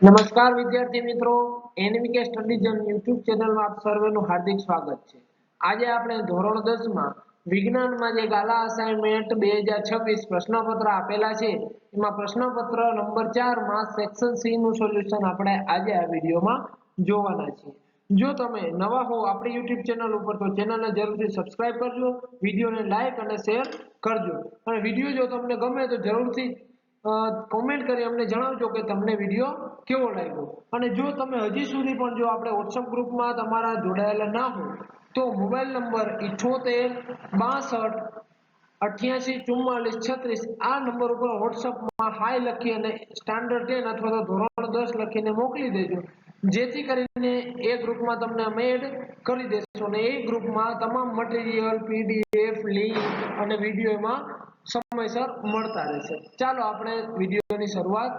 નમસ્કાર વિદ્યાર્થી મિત્રો, એનવીકે સ્ટડી ઝોન યુટ્યુબ ચેનલમાં આપ સર્વેનું હાર્દિક સ્વાગત છે। આજે આપણે ધોરણ 10 માં વિજ્ઞાનમાં જે ગાલા અસાઇનમેન્ટ 2026 પ્રશ્નપત્ર આપેલા છે એમાં પ્રશ્નપત્ર નંબર 4 માં સેક્શન સી નું સોલ્યુશન આપણે આજે આ વિડિયોમાં જોવાના છીએ। જો તમે નવા હો આપણી યુટ્યુબ ચેનલ ઉપર તો ચેનલને જરૂરથી સબસ્ક્રાઇબ કરજો, વિડિયોને લાઈક અને શેર કરજો અને વિડિયો જો તમને ગમે તો જરૂરથી કોમેન્ટ કરી અમને જણાવજો કે તમને વિડિયો કેવો લાગ્યો। અને જો તમે હજી સુધી પણ જો આપણે WhatsApp ગ્રુપમાં તમારા જોડાયેલા ના હો તો મોબાઈલ નંબર 78 62 88 44 36 આ નંબર ઉપર WhatsApp માં હાય લખી અને સ્ટાન્ડર્ડ 10 અથવા તો ધોરણ 10 લખીને મોકલી દેજો, જેથી કરીને એ ગ્રુપમાં તમને અમે એડ કરી દેશું અને એ ગ્રુપમાં તમામ મટીરીયલ PDF લિંક અને વિડિયો એમાં સમયસર મળતા રહેશે। ચાલો આપણે વિડિયોની શરૂઆત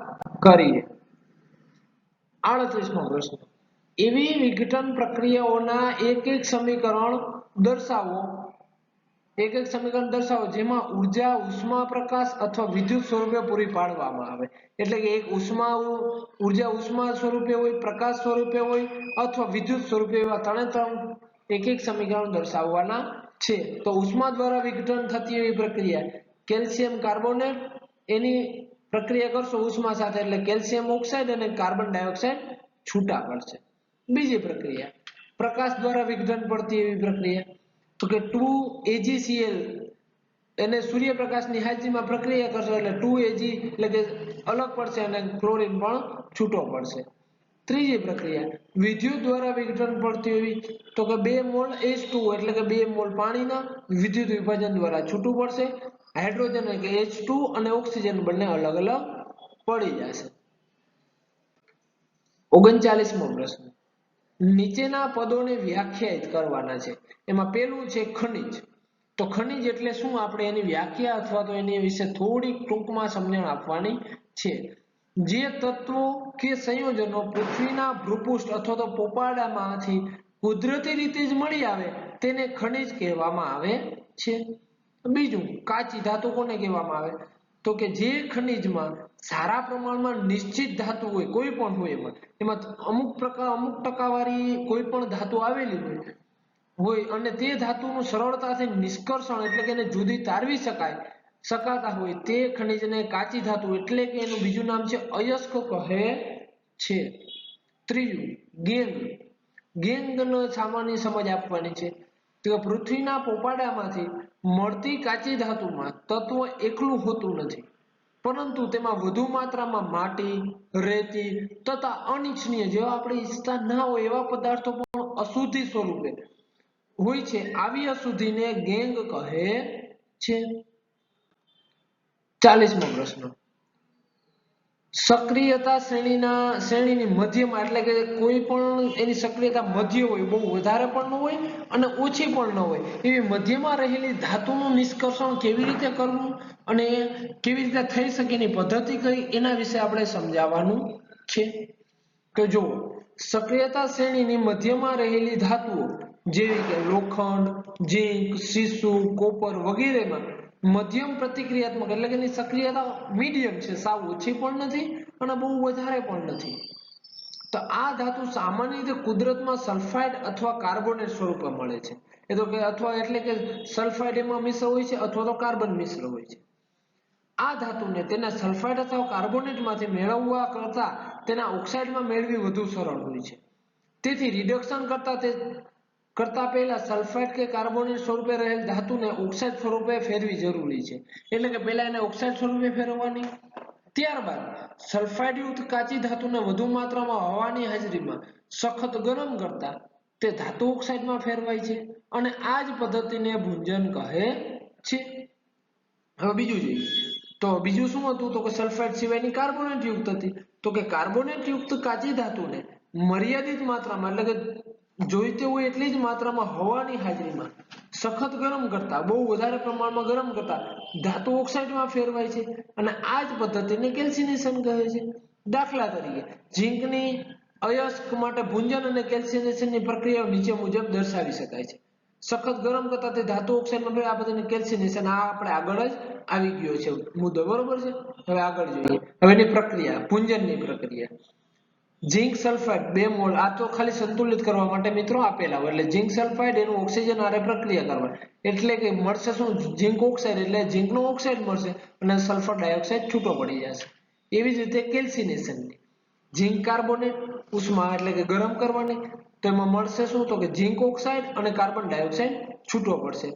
કરીએ। 38મો પ્રશ્ન, એવી વિઘટન પ્રક્રિયાઓના એક સમીકરણ દર્શાવો જેમાં ઉર્જા ઉષ્મા પ્રકાશ અથવા વિદ્યુત સ્વરૂપે પૂરી પાડવામાં આવે। એટલે કે એક ઉર્જા ઉષ્મા સ્વરૂપે હોય, પ્રકાશ સ્વરૂપે હોય અથવા વિદ્યુત સ્વરૂપે, એવા ત્રણ એક સમીકરણ દર્શાવવાના છે। તો ઉષ્મા દ્વારા વિઘટન થતી એવી પ્રક્રિયા કેલ્શિયમ કાર્બોનેટ, એની પ્રક્રિયા કરશો ઉષ્મા સાથે એટલે કેલ્શિયમ ઓક્સાઇડ અને કાર્બન ડાયોક્સાઇડ છૂટા પડશે। બીજી પ્રક્રિયા પ્રકાશ દ્વારા વિઘટન પડતી એવી પ્રક્રિયા તો કે 2AgCl, એને સૂર્યપ્રકાશની હાજરીમાં પ્રક્રિયા કરશો એટલે 2Ag એટલે કે અલગ પડશે અને ક્લોરીન પણ છૂટો પડશે। ત્રીજી પ્રક્રિયા વિદ્યુત દ્વારા વિઘટન પડતી એવી તો કે 2 મોલ H2 એટલે કે 2 મોલ પાણીના વિદ્યુત વિભાજન દ્વારા છૂટું પડશે। હાઇડ્રોજન એટલે કે H2 અને ઓક્સિજન બંને અલગ અલગ પડી જશે। 39મો પ્રશ્ન, નીચેના પદોને વ્યાખ્યાયિત કરવાના છે। એમાં પહેલું છે ખનિજ। તો ખનિજ એટલે શું, આપણે એની વ્યાખ્યા અથવા તો એની વિશે થોડી ટૂંકમાં સમજણ આપવાની છે। જે તત્વો કે સંયોજનો પૃથ્વીના ભૂપૃષ્ઠ અથવા તો પોપાડામાંથી કુદરતી રીતે જ મળી આવે તેને ખનિજ કહેવામાં આવે છે। બીજું કાચી ધાતુ કોને કહેવામાં આવે તો કે જે ખનિજમાં સારા પ્રમાણમાં નિશ્ચિત ધાતુ હોય, કોઈ પણ હોય એમાં અમુક ટકાવારી કોઈ પણ ધાતુ આવેલી હોય અને તે ધાતુનું સરળતાથી નિષ્કર્ષણ એટલે કે એને જુદી તારવી શકાતા હોય તે ખનિજને કાચી ધાતુ એટલે કે એનું બીજું નામ છે અયસ્ક કહે છે। ત્રીજું ગેંગનો સામાન્ય સમજ આપવાની છે તો પૃથ્વીના પોપાડામાંથી મળતી કાચી ધાતુમાં તત્વ એકલું હોતું નથી, પરંતુ તેમાં વધુ માત્રામાં માટી, રેતી તથા અનિચ્છનીય જેવા આપણે ઈચ્છતા ના હોય એવા પદાર્થો પણ અશુદ્ધિ સ્વરૂપે હોય છે। આવી અશુદ્ધિને ગેંગ કહે છે। 40મો પ્રશ્ન, સક્રિયતા શ્રેણીની મધ્યમાં એટલે કે કોઈ પણ એની સક્રિયતા મધ્ય હોય, બહુ વધારે પણ ન હોય અને ઓછી પણ ન હોય એવી મધ્યમાં રહેલી ધાતુનું નિષ્કર્ષણ કેવી રીતે કરવું અને કેવી રીતે થઈ શકે એની પદ્ધતિ કઈ એના વિશે આપણે સમજાવવાનું છે। તો જુઓ, સક્રિયતા શ્રેણીની મધ્યમાં રહેલી ધાતુઓ જેવી કે લોખંડ, ઝીંક, સીસુ, કોપર વગેરેમાં મધ્યમ પ્રતિક્રિયાત્મક એટલે કે એની સક્રિયતા મીડિયમ છે, સાવ ઓછી પણ નથી અને બહુ વધારે પણ નથી। તો આ ધાતુ સામાન્ય રીતે કુદરતમાં સલ્ફાઇડ અથવા કાર્બોનેટ સ્વરૂપે મળે છે। એ તો કે અથવા એટલે કે સલ્ફાઇડ એમાં મિશ્ર હોય છે અથવા તો કાર્બન મિશ્ર હોય છે। આ ધાતુને તેના સલ્ફાઇડ અથવા કાર્બોનેટમાંથી મેળવવા કરતા તેના ઓક્સાઇડમાં મેળવી વધુ સરળ હોય છે। તેથી રિડક્શન કરતા પહેલા સલ્ફાઇડ કે કાર્બોનેટ સ્વરૂપે રહેલ ધાતુને ઓક્સાઇડ સ્વરૂપે ફેરવી જરૂરી છે। એટલે કે પહેલા એને ઓક્સાઇડ સ્વરૂપે ફેરવવાની, ત્યારબાદ સલ્ફાઇડ યુક્ત કાચી ધાતુને વધુ માત્રામાં હવાની હાજરીમાં સખત ગરમ કરતા તે ધાતુ ઓક્સાઇડમાં ફેરવાય છે અને આ જ પદ્ધતિને ભુંજન કહે છે। હવે બીજું જોઈએ તો બીજું શું હતું તો કે સલ્ફાઇડ સિવાયની કાર્બોનેટ યુક્ત હતી। તો કે કાર્બોનેટ યુક્ત કાચી ધાતુને મર્યાદિત માત્રામાં એટલે કે જોઈતી હોય એટલી જ માત્રામાં હવાની હાજરીમાં સખત ગરમ કરતા, બહુ વધારે પ્રમાણમાં ગરમ કરતા ધાતુ ઓક્સાઇડમાં ફેરવાય છે અને આ જ પદ્ધતિને કેલ્સિનેશન કહે છે। દાખલા તરીકે ઝીંકની અયસ્ક માટે ભુંજન અને કેલ્સિનેશનની પ્રક્રિયાઓ નીચે મુજબ દર્શાવી શકાય છે। સખત ગરમ કરતા તે ધાતુ ઓક્સાઇડમાં ફેરવાય, આ બધાને કેલ્સિનેશન, આ આપણે આગળ જ આવી ગયો છે મુદ્દો, બરોબર છે। હવે આગળ જોઈએ, હવે એની પ્રક્રિયા, ભુંજનની પ્રક્રિયા। ઝીંક સલ્ફાઇડ 2 મોલ, આ તો ખાલી સંતુલિત કરવા માટે મિત્રો આપેલા હોય, એટલે ઝીંક સલ્ફાઇડ એનું ઓક્સિજન હારે પ્રક્રિયા કરવાની, એટલે કે મળશે શું, ઝીંક ઓક્સાઇડ, એટલે ઝીંકનો ઓક્સાઇડ મળશે અને સલ્ફર ડાયોક્સાઇડ છૂટો પડી જશે. એવી જ રીતે કેલ્સિનેશનની, ઝીંક કાર્બોનેટ ઉષ્મા એટલે કે ગરમ કરવાની, તો એમાં મળશે શું, તો કે ઝીંક ઓક્સાઇડ અને કાર્બન ડાયોક્સાઇડ છૂટો પડશે.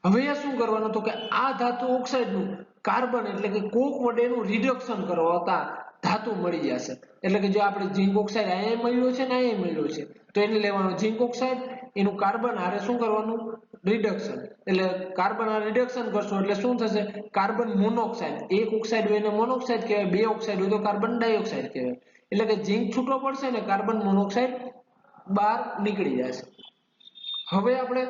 હવે શું કરવાનું, તો કે આ ધાતુ ઓક્સાઇડનું કાર્બન એટલે કે કોક વડેનું રિડક્શન કરતા ધાતુ મળી જશે. એટલે કે જો આપણે ઝીંક ઓક્સાઇડ અહીંયા મળ્યો છે ને અહીંયા મળ્યો છે, તો એને લેવાનું ઝીંક ઓક્સાઇડ, એનું કાર્બન હારે શું કરવાનું, રિડક્શન, એટલે કાર્બન હારે રિડક્શન કરશો એટલે શું થશે, કાર્બન મોનોક્સાઇડ, એક ઓક્સાઇડ હોય એને મોનોક્સાઇડ કહેવાય, બે ઓક્સાઇડ હોય તો કાર્બન ડાયોક્સાઇડ કહેવાય. એટલે કે ઝીંક છૂટો પડશે ને કાર્બન મોનોક્સાઇડ બહાર નીકળી જશે. હવે આપણે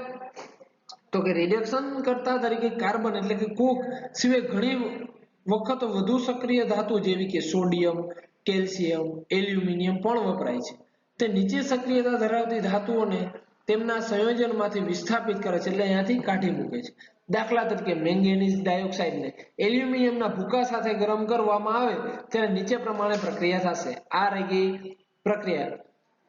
તો કે રિડક્શન કરતા તરીકે કાર્બન એટલે કે કોક સિવાય ઘણી વખત વધુ સક્રિય ધાતુ જેવી કે સોડિયમ, કેલ્શિયમ, એલ્યુમિનિયમ પણ વપરાય છે. તે નીચે સક્રિયતા ધરાવતી ધાતુઓને તેમના સંયોજનમાંથી વિસ્થાપિત કરે છે, એટલે અહીંયાથી કાઢી મૂકે છે. દાખલા તરીકે મેંગેનીઝ ડાયોક્સાઇડને એલ્યુમિનિયમના ભૂકા સાથે ગરમ કરવામાં આવે ત્યારે નીચે પ્રમાણે પ્રક્રિયા થશે. આ રહી ગઈ પ્રક્રિયા,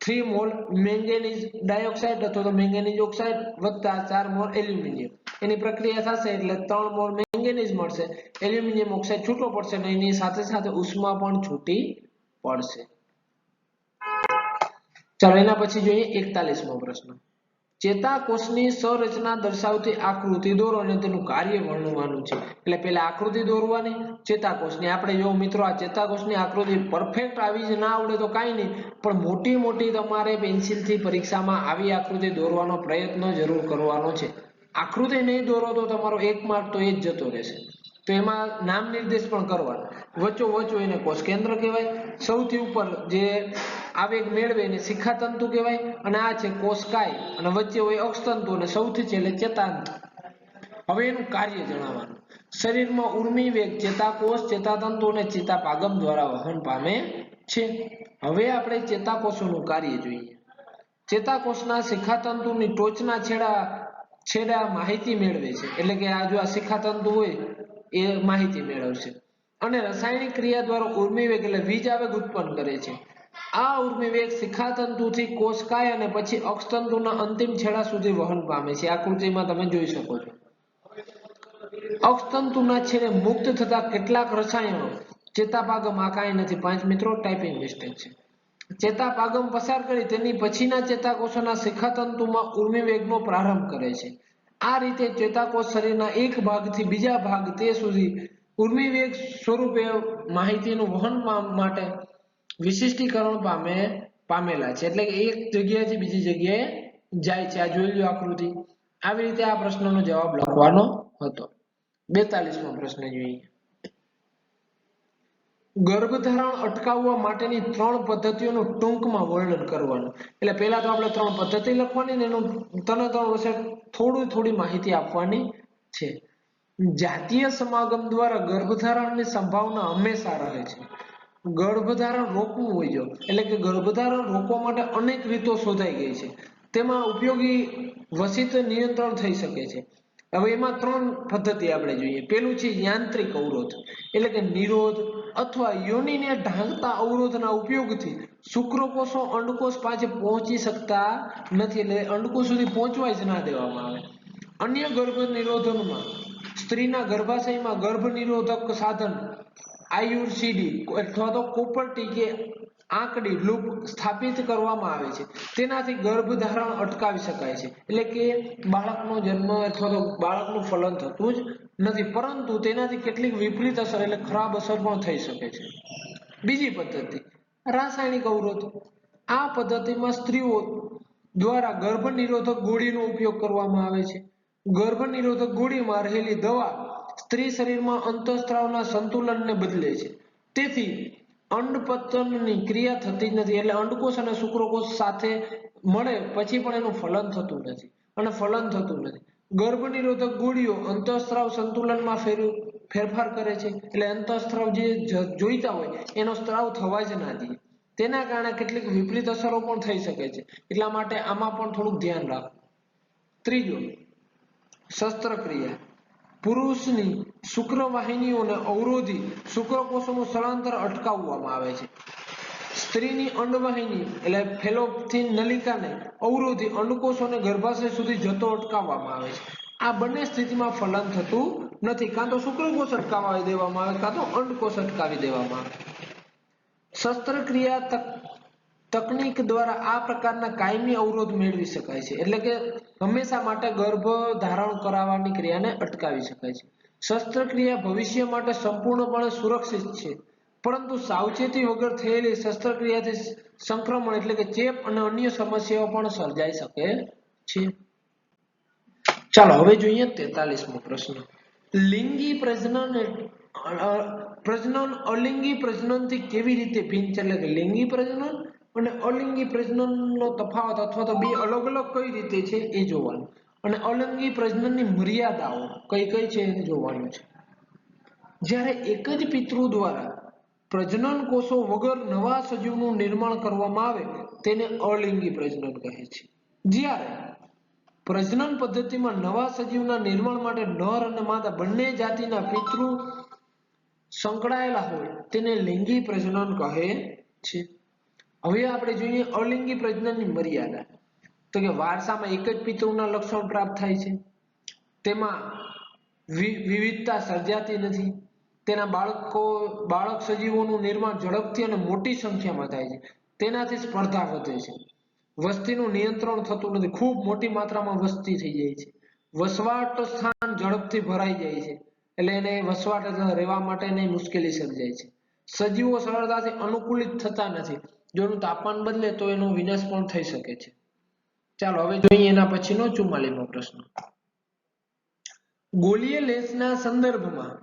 3 મોલ મેંગેનીઝ ડાયોક્સાઇડ અથવા તો મેંગેનીઝ ઓક્સાઇડ વત્તા 4 મોલ એલ્યુમિનિયમ, એની પ્રક્રિયા થશે એટલે 3 મોલ મેંગેનીઝ મળશે, એલ્યુમિનિયમ ઓક્સાઇડ છૂટો પડશે અને એની સાથે સાથે ઉષ્મા પણ છૂટી પડશે. ચાલો એના પછી જોઈએ 41મો પ્રશ્ન, ચેતાકોષની સંરચના દર્શાવતી આકૃતિ દોરો અને તેનું કાર્ય વર્ણવવાનું છે. એટલે પહેલા આકૃતિ દોરવાની ચેતાકોષની. આપણે જો મિત્રો આ ચેતાકોષની આકૃતિ પરફેક્ટ આવી જ ના આવડે તો કાંઈ નહીં, પણ મોટી મોટી તમારે પેન્સિલથી પરીક્ષામાં આવી આકૃતિ દોરવાનો પ્રયત્ન જરૂર કરવાનો છે. આકૃતિ નહીં દોરો તો તમારો 1 માર્ક તો એ જ જતો રહેશે. તો એમાં નામ નિર્દેશ પણ કરવાના, વચ્ચો એને કોષ કેન્દ્ર કહેવાય, સૌથી ઉપર જે આવેગ મેળવે એને શિખાતંતુ કહેવાય, અને આ છે કોષકાય, અને વચ્ચે હોય અક્ષતંતુ અને સૌથી છેલ્લે ચેતાતંતુ. હવે એનું કાર્ય જણાવવાનું, શરીરમાં ઉર્મી વેગ ચેતાકોષ, ચેતાતંતુ અને ચેતાપાગમ દ્વારા વહન પામે છે. હવે આપણે ચેતાકોષોનું કાર્ય જોઈએ. ચેતાકોષના શિખાતંતુની ટોચના છેડા માહિતી મેળવે છે, એટલે કે આ જો આ શિખાતંતુ હોય એ માહિતી મેળવશે, અને રાસાયણિક ક્રિયા દ્વારા ઉર્મિવેગ એટલે વીજ આવેગ ઉત્પન્ન કરે છે. આ ઉર્મિવેગ શિખાતંતુથી કોષકાય અને પછી અક્ષતંતુના અંતિમ છેડા સુધી વહન પામે છે. આકૃતિમાં તમે જોઈ શકો છો. અક્ષતંતુના છેડે મુક્ત થતા કેટલાક રસાયણો ચેતાપાગમ, આ કાંઈ નથી 5 મિત્રો ટાઈપિંગ મિસ્ટેક છે, ચેતાપાગમ પસાર કરી તેની પછીના ચેતાકોષોના શિખાતંતુમાં ઉર્મિવેગનો પ્રારંભ કરે છે. આ રીતે ચેતાકોષ શરીરના એક ભાગથી બીજા ભાગ તે સુધી ઉર્મિવેગ સ્વરૂપે માહિતીનું વહન માટે વિશિષ્ટીકરણ પામેલા છે, એટલે કે એક જગ્યાએથી બીજી જગ્યાએ જાય છે. આ જોઈ લો આકૃતિ. આવી રીતે આ પ્રશ્નનો જવાબ લખવાનો હતો. 42મો પ્રશ્ન જોઈએ, ગર્ભધારણ અટકાવવા માટેની 3 પદ્ધતિઓનું ટૂંકમાં વર્ણન કરવાનું. એટલે પહેલા તો આપણે 3 પદ્ધતિ લખવાની ને એનું ત્રણ વિશે થોડી માહિતી આપવાની છે. જાતીય સમાગમ દ્વારા ગર્ભધારણની સંભાવના હંમેશા રહે છે. ગર્ભધારણ રોકવું હોય જો, એટલે કે ગર્ભધારણ રોકવા માટે અનેક રીતો શોધાઈ ગઈ છે. તેમાં ઉપયોગી વસિત નિયંત્રણ થઈ શકે છે. હવે એમાં 3 પદ્ધતિ આપણે જોઈએ. પેલું છે યાંત્રિક અવરોધ, એટલે કે નિરોધ અથવા યોનિને ઢાંકતા અવરોધના ઉપયોગથી શુક્રકોષો અંડકોષ પાસે પહોંચી શકતા નથી, એટલે અંડકોષ સુધી પહોંચવા જ ના દેવામાં આવે. અન્ય ગર્ભ નિરોધનમાં સ્ત્રીના ગર્ભાશયમાં ગર્ભ નિરોધક સાધન આઈયુસીડી અથવા તો કોપરટી કે આંકડી લૂપ સ્થાપિત કરવામાં આવે છે. તેનાથી ગર્ભધારણ અટકાવી શકાય છે, એટલે કે બાળકનો જન્મ અથવા તો બાળકનું ફલન થતું જ નથી, પરંતુ તેનાથી કેટલીક વિપરીત અસર એટલે ખરાબ અસર પણ થઈ શકે છે. બીજી પદ્ધતિ રાસાયણિક અવરોધ. આ પદ્ધતિમાં સ્ત્રીઓ દ્વારા ગર્ભ નિરોધક ગોળીનો ઉપયોગ કરવામાં આવે છે. ગર્ભ નિરોધક ગોળીમાં રહેલી દવા સ્ત્રી શરીરમાં અંતઃસ્ત્રાવના સંતુલનને બદલે છે. તેથી અંડપતનની ક્રિયા થતી નથી, એટલે અંડકોષ અને શુક્રકોષ સાથે મળે પછી પણ એનું ફલન થતું નથી. ગર્ભ નિરોધક ગોળીઓ અંતઃસ્ત્રાવ સંતુલનમાં ફેરફાર કરે છે, એટલે અંતઃસ્ત્રાવ જે જોઈતા હોય એનો સ્ત્રાવ થવા જ ના દે. તેના કારણે કેટલીક વિપરીત અસરો પણ થઈ શકે છે, એટલા માટે આમાં પણ થોડુંક ધ્યાન રાખો. ત્રીજો શસ્ત્રક્રિયા. પુરુષની શુક્રવાહિનીઓને અવરોધી શુક્રકોષોનું સ્થળાંતર અટકાવવામાં આવે છે. સ્ત્રીની અંડવાહિની એટલે ફેલોપિયન નલિકાને અવરોધી અંડકોષ અને ગર્ભાશય સુધી જતો અટકાવવામાં આવે છે. આ બંને સ્થિતિમાં ફલન થતું નથી. કાં તો શુક્રકોષ અટકાવી દેવામાં આવે કાં તો અંડકોષ અટકાવી દેવામાં આવે. શસ્ત્રક્રિયા તકનીક દ્વારા આ પ્રકારના કાયમી અવરોધ મેળવી શકાય છે. એટલે કે હંમેશા માટે ગર્ભ ધારણ કરાવવાની ક્રિયાને અટકાવી શકાય છે. શસ્ત્રક્રિયા ભવિષ્ય માટે સંપૂર્ણપણે સુરક્ષિત છે, પરંતુ સાવચેતી વગર થયેલી શસ્ત્રક્રિયાથી સંક્રમણ એટલે કે ચેપ અને અન્ય સમસ્યાઓ પણ સર્જાઈ શકે છે. ચાલો હવે જોઈએ 43મો પ્રશ્ન. લિંગી પ્રજનન અલિંગી પ્રજનનથી કેવી રીતે ભિન્ન છે? એટલે કે લિંગી પ્રજનન અને અલિંગી પ્રજનનનો તફાવત અથવા તો બે અલગ અલગ કઈ રીતે છે એ જોવાનું, અને અલિંગી પ્રજનનની મર્યાદાઓ કઈ કઈ છે એ જોવાનું છે. જ્યારે એક જ પિતૃ દ્વારા પ્રજનન કોષો વગર નવા સજીવનું નિર્માણ કરવામાં આવે તેને અલિંગી પ્રજનન કહે છે. જ્યારે પ્રજનન પદ્ધતિમાં નવા સજીવના નિર્માણ માટે નર અને માદા બંને જાતિના પિતૃ સંકળાયેલા હોય તેને લિંગી પ્રજનન કહે છે. હવે આપણે જોઈએ અલિંગી પ્રજનનની મર્યાદા. તો કે વારસામાં એક જ પિતૃના લક્ષણ પ્રાપ્ત થાય છે, તેમાં વિવિધતા સર્જાતી નથી, તેના બાળક સજીવોનું નિર્માણ ઝડપથી અને મોટી સંખ્યામાં થાય છે, તેનાથી સ્પર્ધા વધે છે, વસ્તીનું નિયંત્રણ થતું નથી, ખૂબ મોટી માત્રામાં વસ્તી થઈ જાય છે, વસવાટ સ્થાન ઝડપથી ભરાઈ જાય છે, એટલે એને વસવાટ રહેવા માટેની મુશ્કેલી સર્જાય છે, સજીવો સરળતાથી અનુકૂલિત થતા નથી, જો એનું તાપમાન બદલે તો એનો વિનાશ પણ થઈ શકે છે. ચાલો હવે જોઈએ એના પછીનો 44મો પ્રશ્ન. ગોલીય લેન્સના સંદર્ભમાં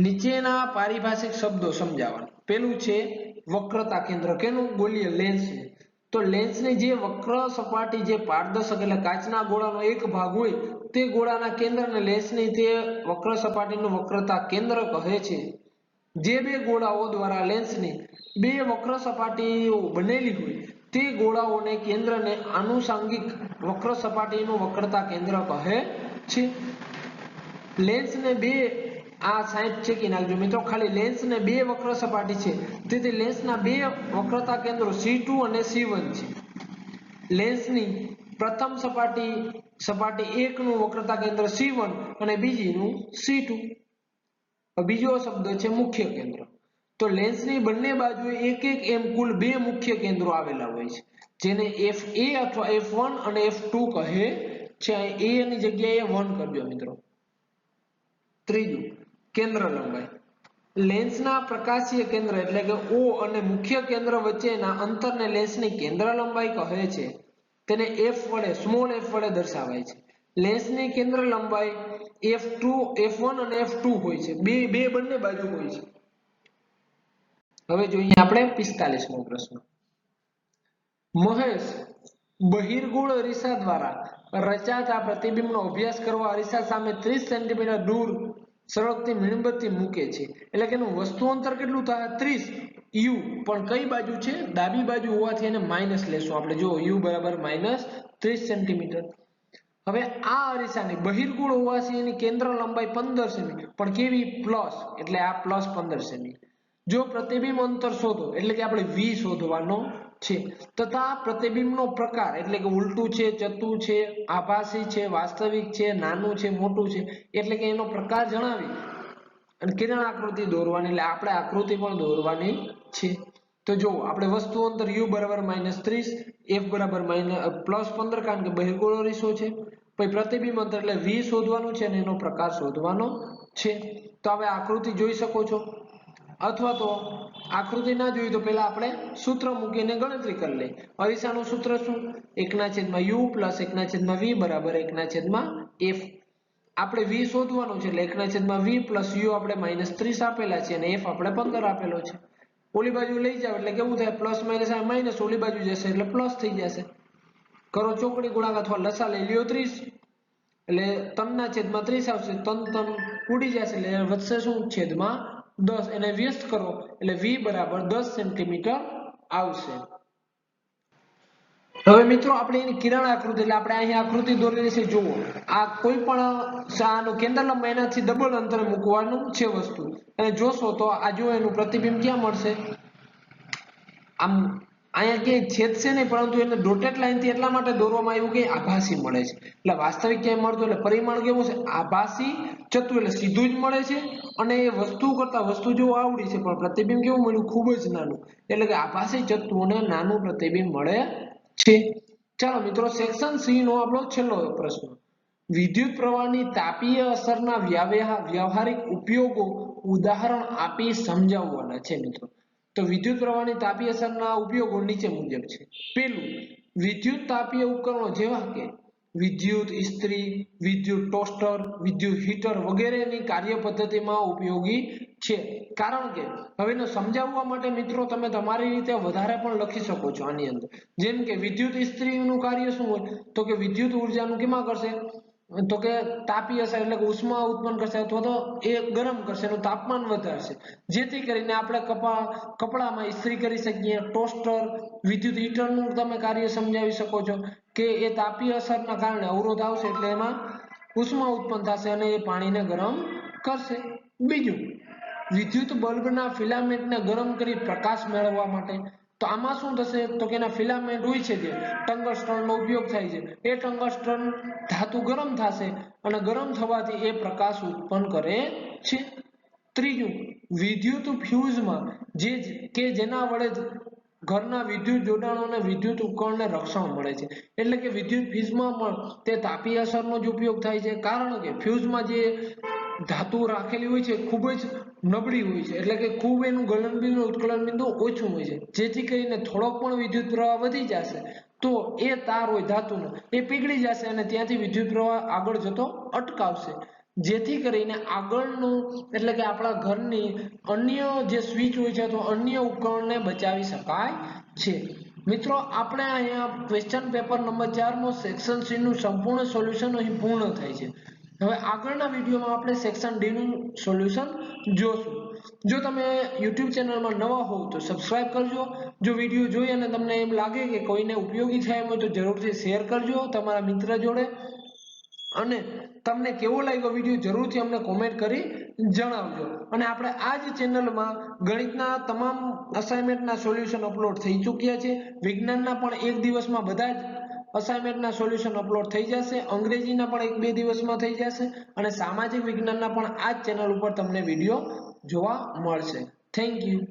નીચેના પારિભાષિક શબ્દો સમજાવવાના. પેલું છે વક્રતા કેન્દ્ર. કેનું? ગોલીય લેન્સ. તો લેન્સની જે વક્ર સપાટી જે પારદર્શક એટલે કાચના ગોળાનો એક ભાગ હોય તે ગોળાના કેન્દ્રને લેન્સની તે વક્ર સપાટીનું વક્રતા કેન્દ્ર કહે છે. જે બે ગોળાઓ દ્વારા લેન્સની બે વક્ર સપાટીઓ બનેલી હોય તે ગોળાઓને કેન્દ્રને આનુષંગિક વક્ર સપાટીનું વક્રતા કેન્દ્ર કહે છે. લેન્સને બે આ સાઈડ ચેકી નાખજો મિત્રો. ખાલી લેન્સને બે વક્ર સપાટી છે, તેથી લેન્સના બે વક્રતા કેન્દ્રો C2 અને C1 છે. લેન્સની પ્રથમ સપાટી 1 નું વક્રતા કેન્દ્ર C1 અને બીજીનું C2. બીજો શબ્દ છે મુખ્ય કેન્દ્ર. તો લેન્સની બંને બાજુએ એક એમ કુલ બે મુખ્ય કેન્દ્રો આવેલા હોય છે, જેને FA અથવા F1 અને F2 કહે છે. A ની જગ્યાએ 1 કરજો મિત્રો. ત્રીજું કેન્દ્ર લંબાઈ. લેન્સના પ્રકાશીય કેન્દ્ર એટલે કે O અને મુખ્ય કેન્દ્ર વચ્ચેના અંતરને લેન્સની કેન્દ્ર લંબાઈ કહે છે. તેને સ્મોલ f વડે દર્શાવાય છે. લેન્સની કેન્દ્ર લંબાઈ F1 અને F2 હોય છે. બંને બાજુ હોય છે. હવે જોઈએ આપણે 45મો પ્રશ્ન. મહેશ બહિર્ગોળ અરીસા દ્વારા રચાતા પ્રતિબિંબનો અભ્યાસ કરવા અરીસા સામે 30 સેન્ટીમીટર દૂર સળગતી મીણબત્તી મૂકે છે. એટલે કે એનું વસ્તુ અંતર કેટલું થાય? 30 u. પણ કઈ બાજુ છે? ડાબી બાજુ હોવાથી એને માઇનસ લેશું આપણે. જો u બરાબર -30 સેન્ટીમીટર. હવે આ અરીસાની બહિર્ગોળ હોવાથી એની કેન્દ્ર લંબાઈ 15 સેમી, પણ કેવી? પ્લસ, એટલે આ પ્લસ 15 સેમી. જો પ્રતિબિંબ અંતર શોધો એટલે કે આપણે v શોધવાનો છે, તથા પ્રતિબિંબનો પ્રકાર એટલે કે ઉલટું છે, ચત્તું છે, આભાસી છે, વાસ્તવિક છે, નાનું છે, મોટું છે, એટલે કે એનો પ્રકાર જણાવી અને કિરણ આકૃતિ દોરવાની. એટલે આપણે આકૃતિ પણ દોરવાની છે. તો જો આપણે વસ્તુ અંતર u બરાબર -30, f બરાબર +15 કારણ કે બહિર્ગોળ અરીસો છે, પછી પ્રતિબિંબ અંતર એટલે v શોધવાનું છે અને એનો પ્રકાર શોધવાનો છે. તો હવે આકૃતિ જોઈ શકો છો, અથવા તો આકૃતિ ના જોઈ તો પહેલા આપણે સૂત્ર મૂકીને ગણતરી કરી લઈએ. અરીસાનું સૂત્ર શું? 1/u + 1/v બરાબર 1/f. આપણે v શોધવાનું છે એટલે 1/v + u આપણે -30 આપેલા છે અને f આપણે 15 આપેલો છે. ઓલી બાજુ લઈ જાવ એટલે કેવું થાય? પ્લસ માઇનસ આ માઇનસ ઓલી બાજુ જશે એટલે પ્લસ થઈ જશે. કરો ચોકડી ગુણાકાર અથવા લસા લઈ લ્યો 30, એટલે 3/30 આવશે. 3 ઉડી જશે એટલે વધશે શું? છેદમાં 10. એને વ્યસ્ત કરો એટલે v બરાબર 10 સેન્ટીમીટર આવશે. હવે મિત્રો આપણે એની કિરણ આકૃતિ એટલે આપણે અહીં આકૃતિ દોરેલી છે. જુઓ, આ કોઈ પણ આનું કેન્દ્ર લંબાઈ એનાથી ડબલ અંતરે મૂકવાનું છે વસ્તુ, અને જોશો તો આ જો એનું પ્રતિબિંબ ક્યાં મળશે? આમ અહીંયા ક્યાંય છેદશે નહીં, પરંતુ એને ડોટેડ લાઈનથી એટલા માટે દોરવામાં આવ્યું કે આભાસી મળે છે. એટલે વાસ્તવિક ક્યાંય મળતું, એટલે પરિમાણ કેવું છે? આભાસી ચત્તુ, એટલે સીધું જ મળે છે. અને એ વસ્તુ કરતા વસ્તુ જેવું આવડી છે, પણ પ્રતિબિંબ કેવું મળ્યું? ખૂબ જ નાનું. એટલે કે આભાસી ચત્તુને નાનું પ્રતિબિંબ મળે છે. ચાલો મિત્રો, સેક્શન સી નો આપણો છેલ્લો પ્રશ્ન. વિદ્યુત પ્રવાહની તાપીય અસરના વ્યવહારિક ઉપયોગો ઉદાહરણ આપી સમજાવવાના છે મિત્રો. તો વિદ્યુત પ્રવાહની તાપીય અસરના ઉપયોગો નીચે મુજબ છે. પેલું, વિદ્યુત તાપીય ઉપકરણો જેવા કે વિદ્યુત ઇસ્ત્રી, વિદ્યુત ટોસ્ટર, વિદ્યુત હીટર વગેરેની કાર્ય પદ્ધતિમાં ઉપયોગી છે. કારણ કે હવે એને સમજાવવા માટે મિત્રો તમે તમારી રીતે વધારે પણ લખી શકો છો આની અંદર. જેમ કે વિદ્યુત ઇસ્ત્રીનું કાર્ય શું હોય? તો કે વિદ્યુત ઉર્જાનું કેમાં કરશે? તો કે તાપીય અસર, એટલે કે ઉષ્મા ઉત્પન્ન કરશે, અથવા તો એ ગરમ કરશે, એનું તાપમાન વધારશે, જેથી કરીને આપણે કપડામાં ઇસ્ત્રી કરી શકીએ. ટોસ્ટર, વિદ્યુત હીટરનું તમે કાર્ય સમજાવી શકો છો કે એ તાપીય અસરના કારણે અવરોધ આવશે, એટલે એમાં ઉષ્મા ઉત્પન્ન થશે અને એ પાણીને ગરમ કરશે. બીજું, વિદ્યુત બલ્બના ફિલામેન્ટને ગરમ કરી પ્રકાશ મેળવવા માટે, તો આમાં શું થશે? તો કે એના ફિલામેન્ટ હોય છે, જે ટંગસ્ટનનો ઉપયોગ થાય છે, એ ટંગસ્ટન ધાતુ ગરમ થશે અને ગરમ થવાથી એ પ્રકાશ ઉત્પન્ન કરે છે. ત્રીજું, વિદ્યુત ફ્યુઝમાં જેના વડે ઘરના વિદ્યુત જોડાણો અને વિદ્યુત ઉપકરણને રક્ષણ મળે છે. એટલે કે વિદ્યુત ફ્યુઝમાં પણ તે તાપીય અસરનો જ ઉપયોગ થાય છે. કારણ કે ફ્યુઝમાં જે ધાતુ રાખેલી હોય છે ખૂબ જ નબળી હોય છે, એટલે કે ખૂબ એનું ગલનબિંદુ ઉત્કલન બિંદુ ઓછું હોય છે, જેથી કરીને થોડોક પણ વિદ્યુત પ્રવાહ વધી જશે તો એ તાર હોય ધાતુનો, એ પીગળી જશે અને ત્યાંથી વિદ્યુત પ્રવાહ આગળ જતો અટકાવશે. જેથી કરીને આગળનું, એટલે કે આપણા ઘરની અન્ય જે સ્વિચ હોય છે અથવા અન્ય ઉપકરણને બચાવી શકાય છે. મિત્રો, આપણે અહીંયા ક્વેશ્ચન પેપર નંબર 4 નો સેક્શન સી નું સંપૂર્ણ સોલ્યુશન અહીં પૂર્ણ થાય છે. હવે આગળના વિડીયોમાં આપણે સેક્શન ડી નું સોલ્યુશન જોશું. જો તમે YouTube ચેનલમાં નવા હોવ તો સબસ્ક્રાઇબ કરજો. જો વિડીયો જોઈ અને તમને એમ લાગે કે કોઈને ઉપયોગી થાય એમ હોય તો જરૂરથી શેર કરજો તમારા મિત્ર જોડે. અને તમને કેવો લાગ્યો વિડીયો જરૂરથી અમને કોમેન્ટ કરી જણાવજો. અને આપણે આ જ ચેનલમાં ગણિતના તમામ અસાઇનમેન્ટના સોલ્યુશન અપલોડ થઈ ચૂક્યા છે. વિજ્ઞાનના પણ એક દિવસમાં બધા જ અસાઇનમેન્ટના સોલ્યુશન અપલોડ થઈ જશે. અંગ્રેજીના પણ 1-2 દિવસમાં થઈ જશે. અને સામાજિક વિજ્ઞાનના પણ આ જ ચેનલ ઉપર તમને વિડીયો જોવા મળશે. Thank you.